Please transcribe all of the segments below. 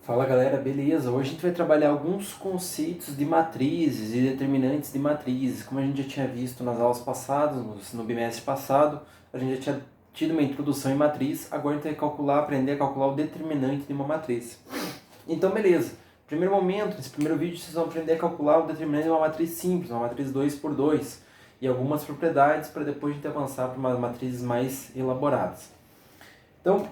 Fala galera, beleza? Hoje a gente vai trabalhar alguns conceitos de matrizes e determinantes de matrizes. Como a gente já tinha visto nas aulas passadas, no bimestre passado, a gente já tinha tido uma introdução em matriz, agora a gente vai aprender a calcular o determinante de uma matriz. Então beleza, primeiro momento, nesse primeiro vídeo vocês vão aprender a calcular o determinante de uma matriz simples, uma matriz 2 por 2 e algumas propriedades para depois a gente avançar para umas matrizes mais elaboradas. Então,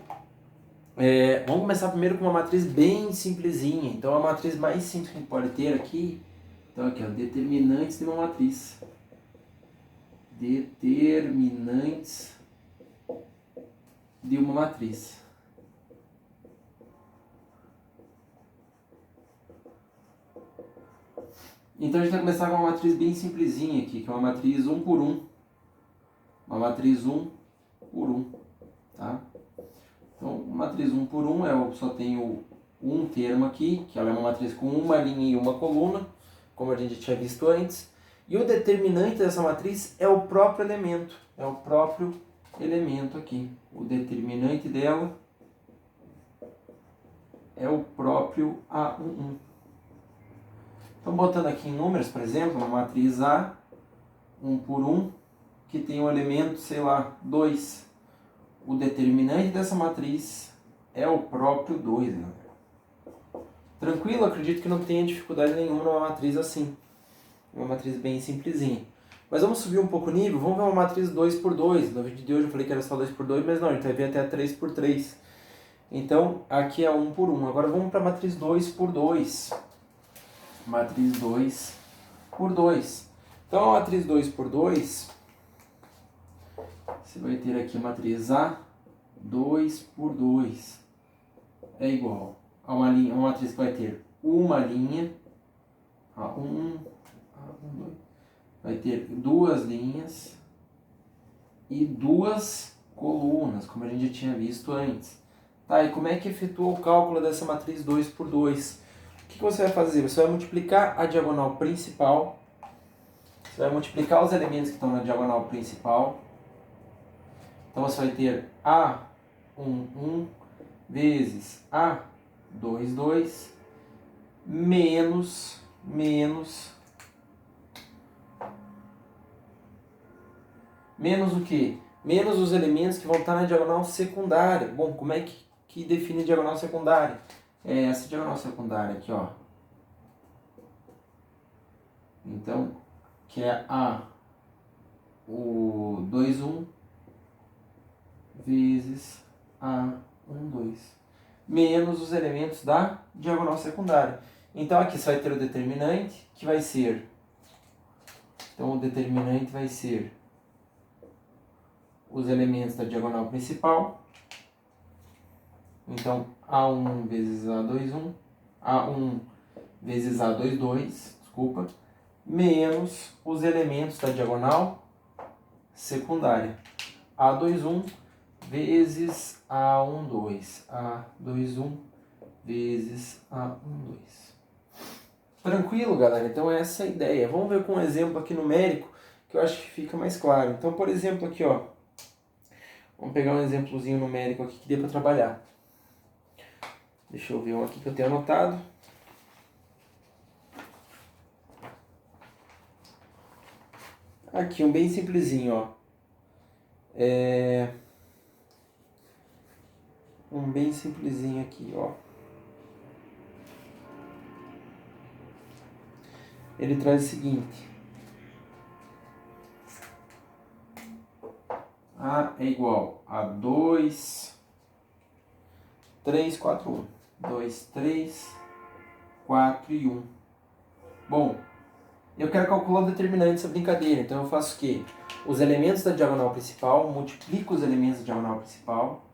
vamos começar primeiro com uma matriz bem simplesinha. Então, a matriz mais simples que a gente pode ter aqui, então aqui, ó, determinantes de uma matriz. Determinantes de uma matriz. Então, a gente vai começar com uma matriz bem simplesinha aqui, que é uma matriz 1 por 1. Uma matriz 1 por 1, tá? Então, matriz 1 por 1, eu só tenho um termo aqui, que ela é uma matriz com uma linha e uma coluna, como a gente já tinha visto antes. E o determinante dessa matriz é o próprio elemento, aqui. O determinante dela é o próprio A11. Então, botando aqui em números, por exemplo, uma matriz A, 1 por 1, que tem um elemento, sei lá, 2. O determinante dessa matriz é o próprio 2, né? Tranquilo? Acredito que não tenha dificuldade nenhuma numa matriz assim. Uma matriz bem simplesinha. Mas vamos subir um pouco o nível, vamos ver uma matriz 2 por 2. No vídeo de hoje eu falei que era só 2 por 2, mas não, a gente vai ver até 3 por 3. Então, aqui é 1 por 1. Agora vamos para a matriz 2 por 2. Matriz 2 por 2. Então, a matriz 2 por 2, você vai ter aqui a matriz A, 2 por 2 é igual a uma matriz que vai ter uma linha, A1, A2, vai ter duas linhas e duas colunas, como a gente já tinha visto antes. Tá, e como é que efetua o cálculo dessa matriz 2 por 2? O que você vai fazer? Você vai multiplicar a diagonal principal, você vai multiplicar os elementos que estão na diagonal principal. Então você vai ter A11 vezes A22 menos o quê? Menos os elementos que vão estar na diagonal secundária. Bom, como é que define diagonal secundária? É essa diagonal secundária aqui, ó. Então, que é o 21 vezes A12 menos os elementos da diagonal secundária. Então aqui você vai ter o determinante, que vai ser... Então o determinante vai ser os elementos da diagonal principal. Então A1 vezes A21, A1 vezes A22, desculpa, menos os elementos da diagonal secundária. A21 vezes A12, A21 vezes A12. Tranquilo, galera? Então essa é a ideia. Vamos ver com um exemplo aqui numérico, que eu acho que fica mais claro. Então, por exemplo, aqui, ó. Vamos pegar um exemplozinho numérico aqui que dê para trabalhar. Deixa eu ver um aqui que eu tenho anotado. Aqui, um bem simplesinho, ó. Um bem simplesinho aqui, ó. Ele traz o seguinte. A é igual a 2, 3, 4, 1. 2, 3, 4 e 1. Bom, eu quero calcular o determinante dessa brincadeira. Então eu faço o quê? Os elementos da diagonal principal, multiplico os elementos da diagonal principal.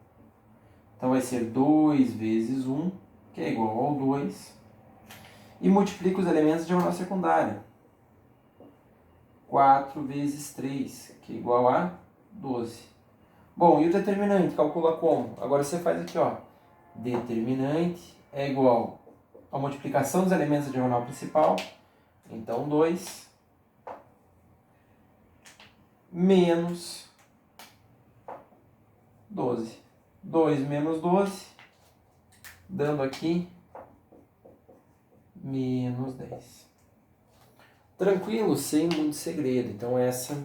Então vai ser 2 vezes 1, que é igual ao 2. E multiplico os elementos da diagonal secundária. 4 vezes 3, que é igual a 12. Bom, e o determinante? Calcula como? Agora você faz aqui, ó. Determinante é igual a multiplicação dos elementos da diagonal principal. Então, 2 menos 12. 2 menos 12, dando aqui menos 10. Tranquilo, sem muito segredo. Então essa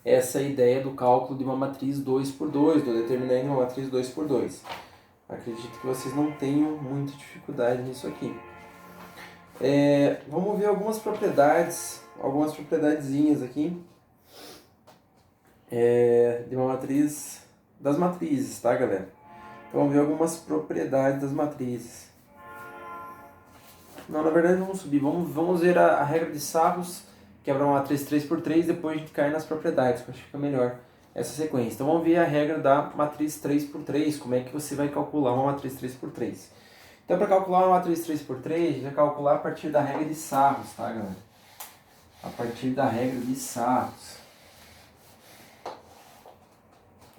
é a ideia do cálculo de uma matriz 2 por 2, do determinante de uma matriz 2 por 2. Acredito que vocês não tenham muita dificuldade nisso aqui. Vamos ver algumas propriedadezinhas aqui de uma matriz, das matrizes, tá, galera? Então vamos ver algumas propriedades das matrizes. Não, na verdade vamos subir, vamos ver a regra de Sarros, que é para uma matriz 3 por 3, depois a gente cai nas propriedades, que eu acho que fica melhor essa sequência. Então vamos ver a regra da matriz 3 por 3, como é que você vai calcular uma matriz 3 por 3. Então para calcular uma matriz 3 por 3, a gente vai calcular a partir da regra de Sarros, tá, galera? A partir da regra de Sarros.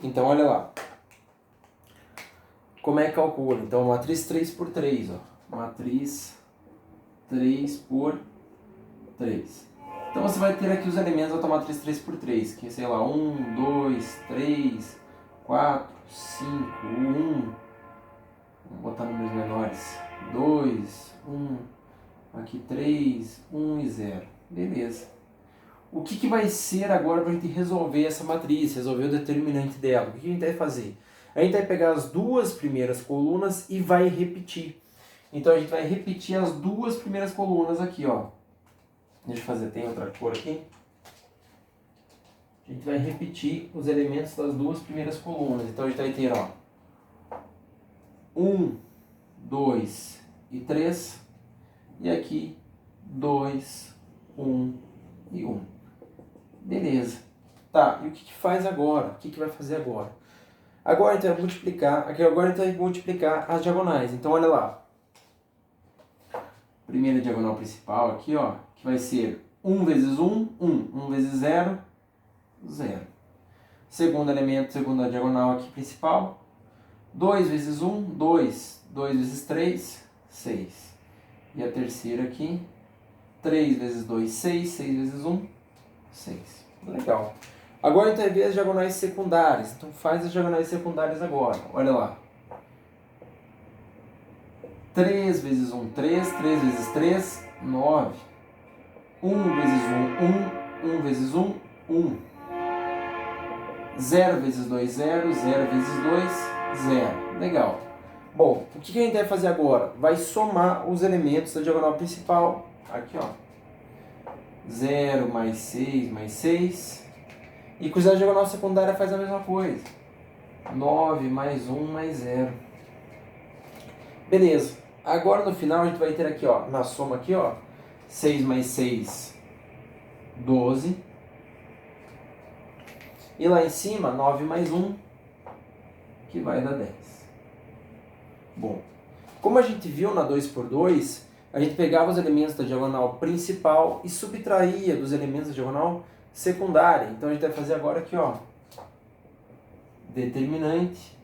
Então olha lá. Como é que calcula? Então matriz 3 por 3, ó. Matriz 3 por 3. Então você vai ter aqui os elementos da matriz 3 por 3, que é, sei lá, 1, 2, 3, 4, 5, 1. Vamos botar números menores. 2, 1, aqui 3, 1 e 0. Beleza. O que vai ser agora para a gente resolver essa matriz, resolver o determinante dela? O que a gente vai fazer? A gente vai pegar as duas primeiras colunas e vai repetir. Então a gente vai repetir as duas primeiras colunas aqui, ó. Deixa eu fazer, tem outra cor aqui. A gente vai repetir os elementos das duas primeiras colunas. Então a gente vai ter, ó, 1, 2 e 3. E aqui 2, 1 e 1. Beleza. Tá, e o que faz agora? O que vai fazer agora? Agora então vai multiplicar as diagonais. Então olha lá. Primeira diagonal principal aqui, ó, que vai ser 1 vezes 1, 1. 1 vezes 0, 0. Segundo elemento, segunda diagonal aqui principal. 2 vezes 1, 2. 2 vezes 3, 6. E a terceira aqui, 3 vezes 2, 6. 6 vezes 1, 6. Legal. Agora então é ver as diagonais secundárias. Então faz as diagonais secundárias agora. Olha lá. 3 vezes 1, 3. 3 vezes 3, 9. 1 vezes 1, 1. 1 vezes 1, 1. 0 vezes 2, 0. 0 vezes 2, 0. Legal. Bom, o que a gente vai fazer agora? Vai somar os elementos da diagonal principal. Aqui, ó. 0 mais 6 mais 6. E com a diagonal secundária faz a mesma coisa. 9 mais 1 mais 0. Beleza. Agora no final a gente vai ter aqui, ó, na soma aqui, ó, 6 mais 6, 12. E lá em cima, 9 mais 1, que vai dar 10. Bom, como a gente viu na 2 por 2, a gente pegava os elementos da diagonal principal e subtraía dos elementos da diagonal secundária. Então a gente vai fazer agora aqui, ó, determinante,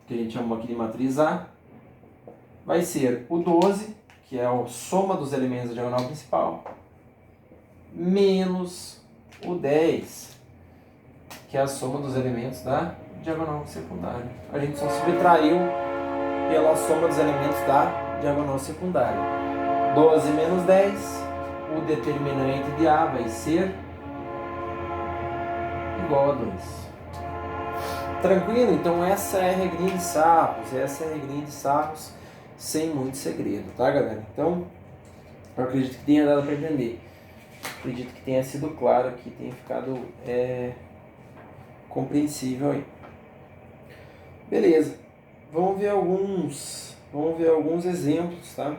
que a gente chamou aqui de matriz A, vai ser o 12, que é a soma dos elementos da diagonal principal, menos o 10, que é a soma dos elementos da diagonal secundária. A gente só subtraiu pela soma dos elementos da diagonal secundária. 12 menos 10, o determinante de A vai ser igual a 2. Tranquilo? Então essa é a regrinha de Sarros, sem muito segredo, tá, galera? Então, eu acredito que tenha dado para entender. Acredito que tenha sido claro aqui, tenha ficado compreensível aí. Beleza. Vamos ver alguns exemplos, tá?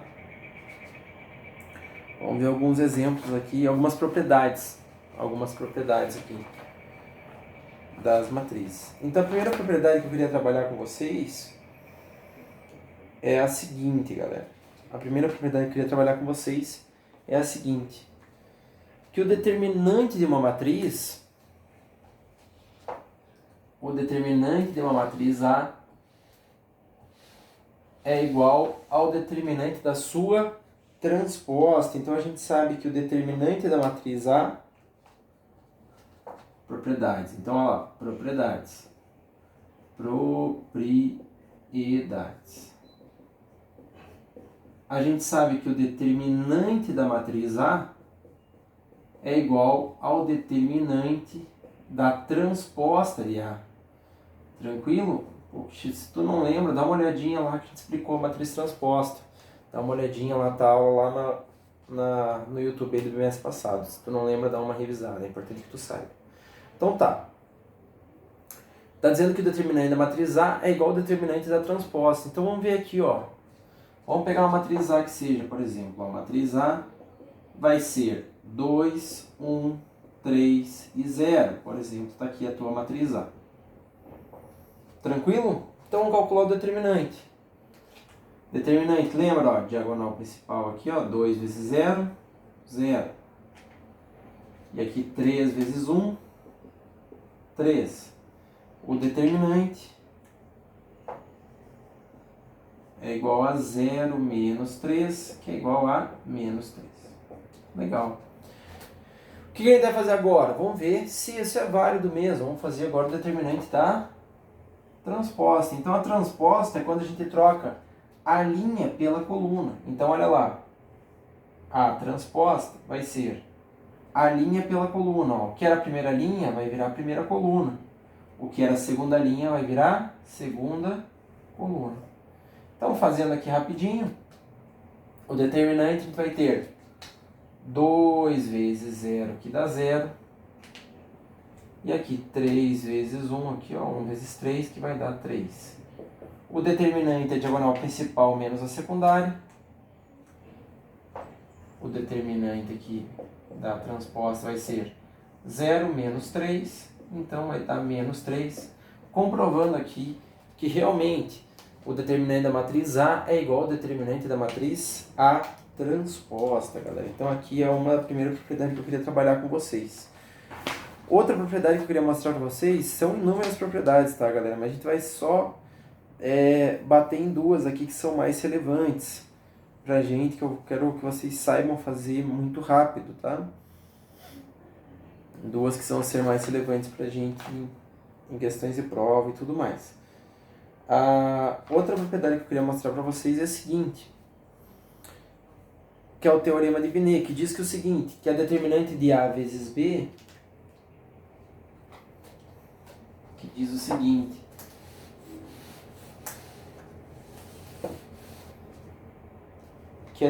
Vamos ver alguns exemplos aqui, algumas propriedades aqui das matrizes. Então a primeira propriedade que eu queria trabalhar com vocês é a seguinte, galera. A primeira propriedade que eu queria trabalhar com vocês é a seguinte: que o determinante de uma matriz, A é igual ao determinante da sua transposta. Então a gente sabe que o determinante da matriz A, propriedades. Então olha lá, propriedades. a gente sabe que o determinante da matriz A é igual ao determinante da transposta de A. Tranquilo? Poxa, se tu não lembra, dá uma olhadinha lá que a gente explicou a matriz transposta. Dá uma olhadinha lá, tá aula lá no YouTube do mês passado. Se tu não lembra, dá uma revisada. É importante que tu saiba. Então tá. Tá dizendo que o determinante da matriz A é igual ao determinante da transposta. Então vamos ver aqui, ó. Vamos pegar uma matriz A que seja, por exemplo. A matriz A vai ser 2, 1, 3 e 0. Por exemplo, está aqui a tua matriz A. Tranquilo? Então vamos calcular o determinante. Determinante, lembra, ó, diagonal principal aqui, ó, 2 vezes 0, 0. E aqui 3 vezes 1, 3. O determinante é igual a 0 menos 3, que é igual a menos 3. Legal. O que a gente vai fazer agora? Vamos ver se isso é válido mesmo. Vamos fazer agora o determinante da transposta. Então a transposta é quando a gente troca a linha pela coluna. Então olha lá. A transposta vai ser a linha pela coluna. Ó. O que era a primeira linha vai virar a primeira coluna. O que era a segunda linha vai virar segunda coluna. Então fazendo aqui rapidinho. O determinante a gente vai ter 2 vezes 0, que dá 0. E aqui 3 vezes 1, aqui ó, 1 vezes 3, que vai dar 3. O determinante é a diagonal principal menos a secundária. O determinante aqui da transposta vai ser 0 menos 3, então vai dar menos 3. Comprovando aqui que realmente o determinante da matriz A é igual ao determinante da matriz A transposta, galera. Então aqui é uma primeira propriedade que eu queria trabalhar com vocês. Outra propriedade que eu queria mostrar para vocês são inúmeras propriedades, tá, galera? Mas a gente vai só bater em duas aqui que são mais relevantes pra gente, que eu quero que vocês saibam fazer muito rápido, tá? Duas que são ser mais relevantes pra gente em questões de prova e tudo mais. A outra propriedade que eu queria mostrar para vocês é a seguinte, que é o teorema de Binet, que diz que é o seguinte, que a determinante de A vezes B, que diz o seguinte,